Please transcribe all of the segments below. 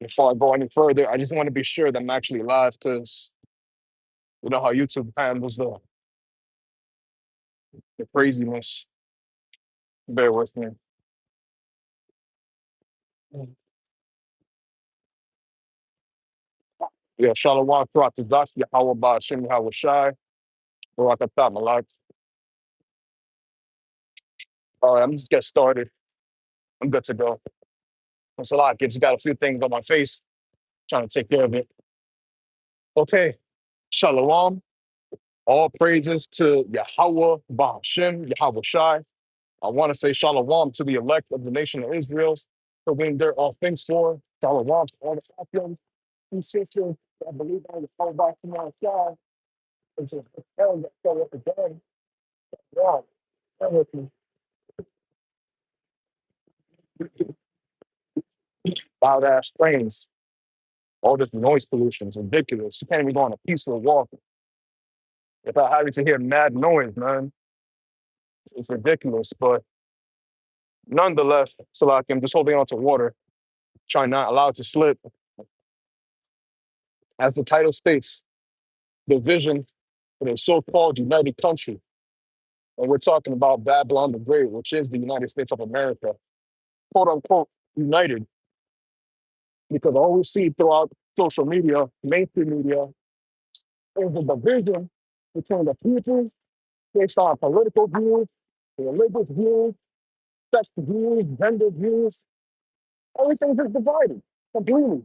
Before I go any further, I just want to be sure that I'm actually live because you know how YouTube handles the craziness. Bear with me. Yeah, Shalom, Karatazaki, Yahweh Ba'ashem, Yahweh Shai, Barakatah, Malak. All right, I'm just get started. I'm good to go. It's a lot. Just got a few things on my face, trying to take care of it. Okay, Shalom. All praises to Yahweh Ba'ashem, Yahweh Shai. I want to say Shalom to the elect of the nation of Israel, for whom they're all things for. Shalom to all the Africans and sisters that believe on the Yahweh Ba'ashem, Yahweh Shai. And to the hell that show up again. Wow. Bear with me. Loud ass trains. All this noise pollution is ridiculous. You can't even go on a peaceful walk without having to hear mad noise, man. It's ridiculous. But nonetheless, so like I'm just holding on to water, trying not allow it to slip. As the title states, the vision of a so-called united country. And we're talking about Babylon the Great, which is the United States of America, quote unquote, united. Because all we see throughout social media, mainstream media, is the division between the people based on political views, religious views, sex views, gender views. Everything's just divided completely.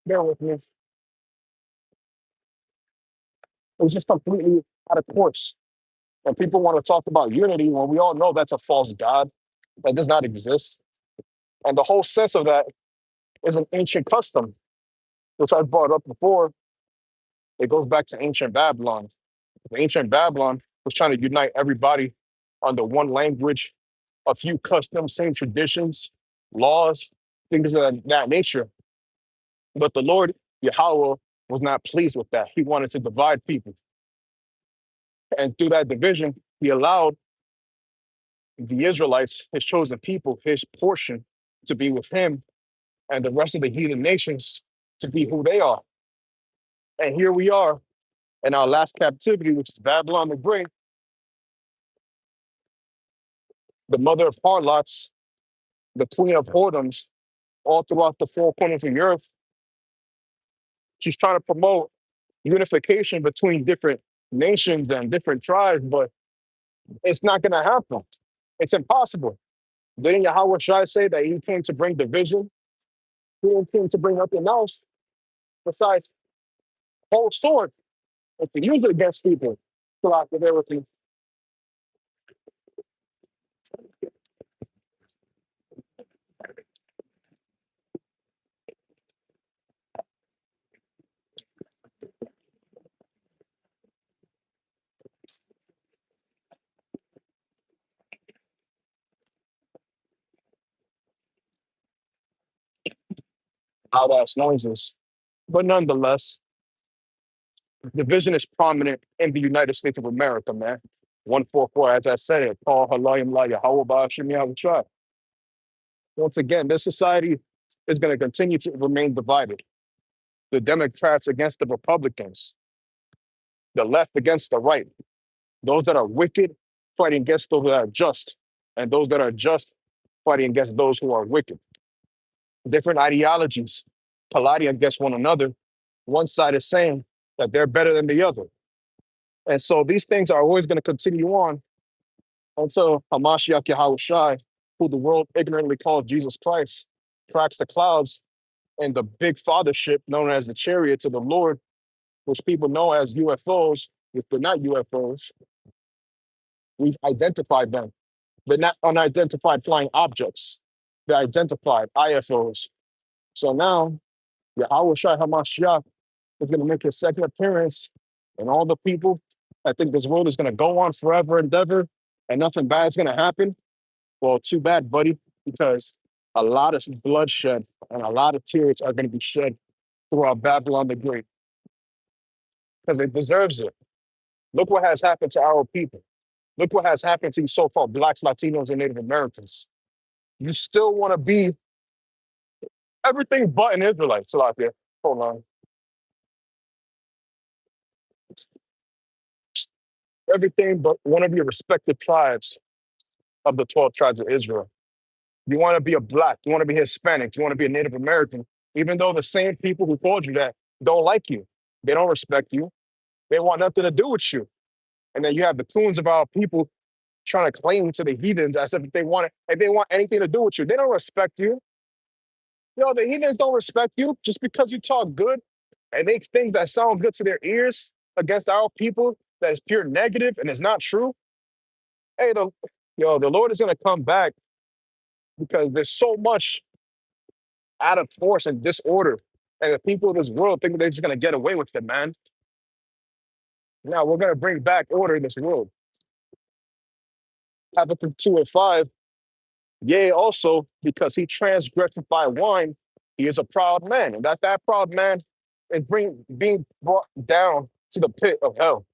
Bear with me. It's just completely out of course. And people want to talk about unity when we all know that's a false God that does not exist. And the whole sense of that is an ancient custom, which I brought up before. It goes back to ancient Babylon. The ancient Babylon was trying to unite everybody under one language, a few customs, same traditions, laws, things of that nature. But the Lord Yahweh was not pleased with that. He wanted to divide people. And through that division, he allowed the Israelites, his chosen people, his portion, to be with him and the rest of the heathen nations to be who they are. And here we are in our last captivity, which is Babylon the Great, the mother of harlots, the queen of whoredoms, all throughout the four corners of the earth. She's trying to promote unification between different nations and different tribes, but it's not going to happen. It's impossible. Didn't Yahweh Shai say that he came to bring division? He came to bring nothing else besides whole sword and to use it against people throughout the everything. Loud ass noises. But nonetheless, division is prominent in the United States of America, man. 144, as I said it, Paul Halayim La Yahweh Ba'ashim Yahweh Shai. Once again, this society is going to continue to remain divided. The Democrats against the Republicans, the left against the right, those that are wicked fighting against those that are just, and those that are just fighting against those who are wicked. Different ideologies colliding against one another. One side is saying that they're better than the other. And so these things are always going to continue on until Hamashiach Yahweh Shai, who the world ignorantly calls Jesus Christ, cracks the clouds and the big fathership known as the chariots of the Lord, which people know as UFOs, if they're not UFOs, we've identified them. They're not unidentified flying objects. They're identified IFOs. So now, Yahweh Shai HaMashiach is going to make his second appearance, and all the people that think this world is going to go on forever and ever, and nothing bad is going to happen. Well, too bad, buddy, because a lot of bloodshed and a lot of tears are going to be shed throughout Babylon the Great, because it deserves it. Look what has happened to our people. Look what has happened to so-called Blacks, Latinos, and Native Americans. You still want to be Everything but an Israelite. Salakia. Hold on. Everything but one of your respective tribes of the 12 tribes of Israel. You want to be a black, you want to be Hispanic, you want to be a Native American, even though the same people who told you that don't like you, they don't respect you, they want nothing to do with you. And then you have the coons of our people trying to claim to the heathens as if they want it, if they want anything to do with you. They don't respect you. The heathens don't respect you just because you talk good and make things that sound good to their ears against our people that is pure negative and is not true. Hey, the Lord is gonna come back because there's so much out of force and disorder. And the people of this world think they're just gonna get away with it, man. Now we're gonna bring back order in this world. Habakkuk 2 and 5. Yea, also, because he transgressed by wine, he is a proud man. And that proud man is being brought down to the pit of hell.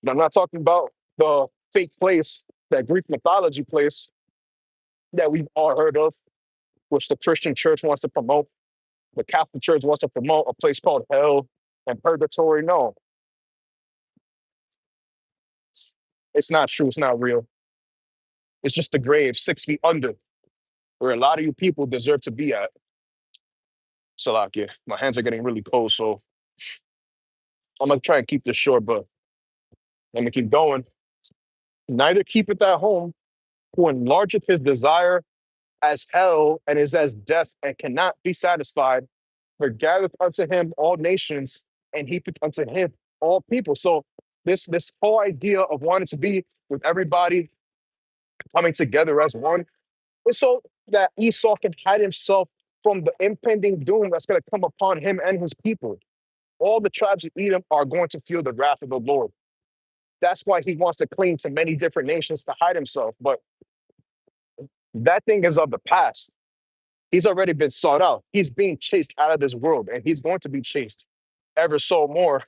And I'm not talking about the fake place, that Greek mythology place that we've all heard of, which the Christian church wants to promote. The Catholic Church wants to promote a place called hell and purgatory. No, it's not true. It's not real. It's just the grave 6 feet under where a lot of you people deserve to be at. Salakia. My hands are getting really cold, so I'm gonna try and keep this short, but let me keep going. Neither keepeth at home who enlargeth his desire as hell and is as death and cannot be satisfied, but gathereth unto him all nations and heapeth unto him all people. So this whole idea of wanting to be with everybody coming together as one is so that Esau can hide himself from the impending doom that's going to come upon him and his people. All the tribes of Edom are going to feel the wrath of the Lord. That's why he wants to cling to many different nations to hide himself. But that thing is of the past. He's already been sought out. He's being chased out of this world, and he's going to be chased ever so more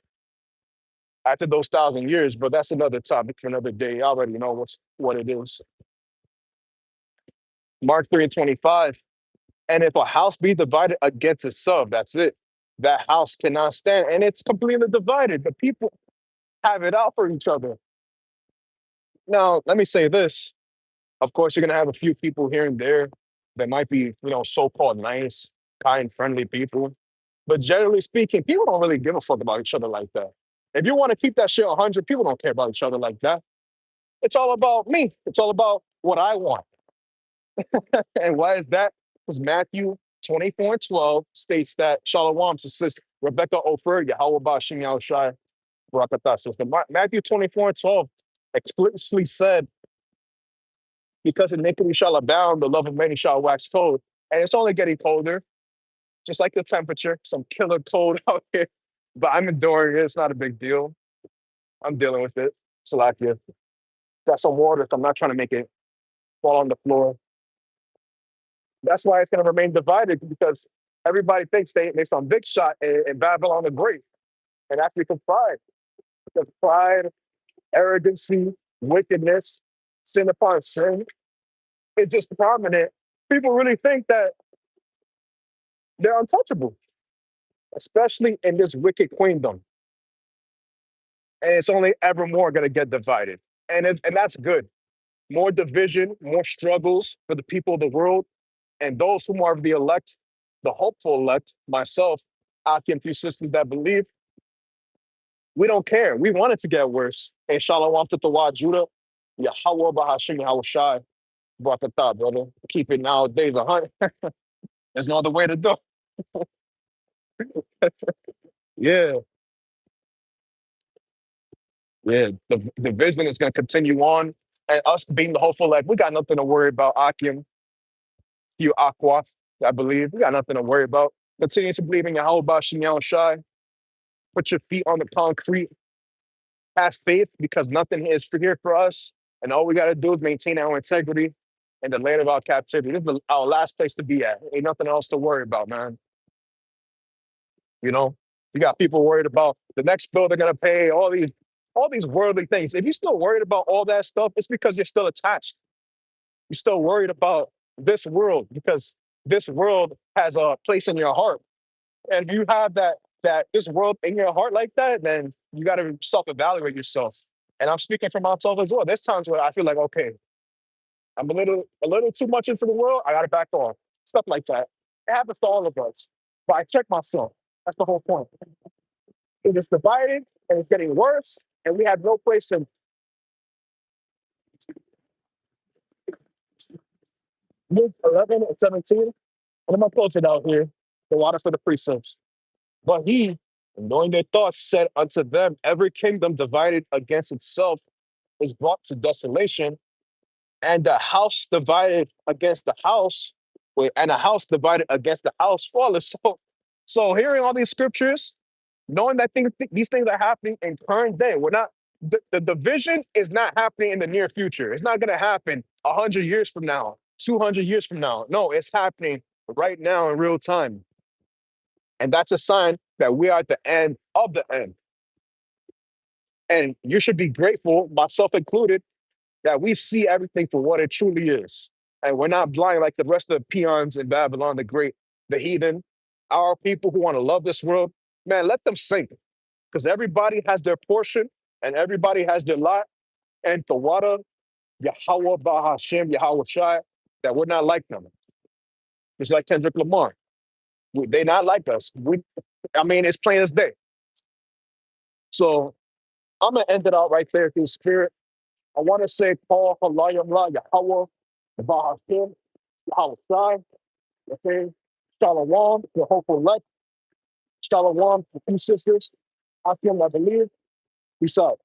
after those 1,000 years. But that's another topic for another day. I already know what it is. Mark 3 and 25. And if a house be divided against itself, that's it. That house cannot stand. And it's completely divided. The people have it out for each other. Now, let me say this. Of course, you're going to have a few people here and there that might be, so-called nice, kind, friendly people. But generally speaking, people don't really give a fuck about each other like that. If you want to keep that shit 100, people don't care about each other like that. It's all about me. It's all about what I want. And why is that? Because Matthew 24 and 12 states that Shalom says Rebecca Ofer, Yahweh Bashim Yahushai Barakatah. So Matthew 24 and 12 explicitly said, because iniquity shall abound, the love of many shall wax cold. And it's only getting colder, just like the temperature, some killer cold out here. But I'm enduring it. It's not a big deal. I'm dealing with it. Salakia. Got some water, so I'm not trying to make it fall on the floor. That's why it's going to remain divided because everybody thinks they some big shot in Babylon the Great. And that's because pride. Because pride, arrogancy, wickedness, sin upon sin is just prominent. People really think that they're untouchable, especially in this wicked queendom. And it's only ever more going to get divided. And that's good. More division, more struggles for the people of the world. And those whom are the elect, the hopeful elect, myself, Aki and few sisters that believe, we don't care. We want it to get worse. And Shalom to Tawad Judah, Yahweh Bahashim Yahweh Shai, Barakatah, brother. Keep it nowadays 100. There's no other way to do it. Yeah, yeah. The division is going to continue on. And us being the hopeful elect, we got nothing to worry about. Akim, few Aqua, I believe. We got nothing to worry about. Continue to believe in Yahweh Bahashim Yahweh Shai. Put your feet on the concrete. Have faith because nothing is for here for us. And all we got to do is maintain our integrity in the land of our captivity. This is our last place to be at. Ain't nothing else to worry about, man. You know, you got people worried about the next bill they're gonna pay, all these worldly things. If you're still worried about all that stuff, it's because you're still attached. You're still worried about this world because this world has a place in your heart. And if you have that this world in your heart like that, then you got to self-evaluate yourself. And I'm speaking for myself as well. There's times where I feel like, okay, I'm a little too much into the world. I got to back off. Stuff like that. It happens to all of us. But I check myself. That's the whole point. It is divided and it's getting worse, and we have no place in Luke 11 and 17. And I'm going to close it out here. The water for the precepts. But he, knowing their thoughts, said unto them, every kingdom divided against itself is brought to desolation, and the house divided against the house, wait, and a house divided against the house falleth. So hearing all these scriptures, knowing that these things are happening in current day, we're not the division is not happening in the near future. It's not going to happen 100 years from now, 200 years from now. No, it's happening right now in real time, and that's a sign that we are at the end of the end. And you should be grateful, myself included, that we see everything for what it truly is. And we're not blind like the rest of the peons in Babylon, the great, the heathen, our people who want to love this world. Man, let them sink because everybody has their portion and everybody has their lot. And the water, Yahweh Bahashem, Yahweh Shai, that we're not like them. It's like Kendrick Lamar. They not like us. I mean, it's plain as day. So I'm going to end it out right there through spirit. I want to say, Paul, Halayim La, Yahweh, Bahashem, Yahweh Shai, okay? Shalom, the hopeful elect. Shalom, the two sisters. I feel I believe. Peace out.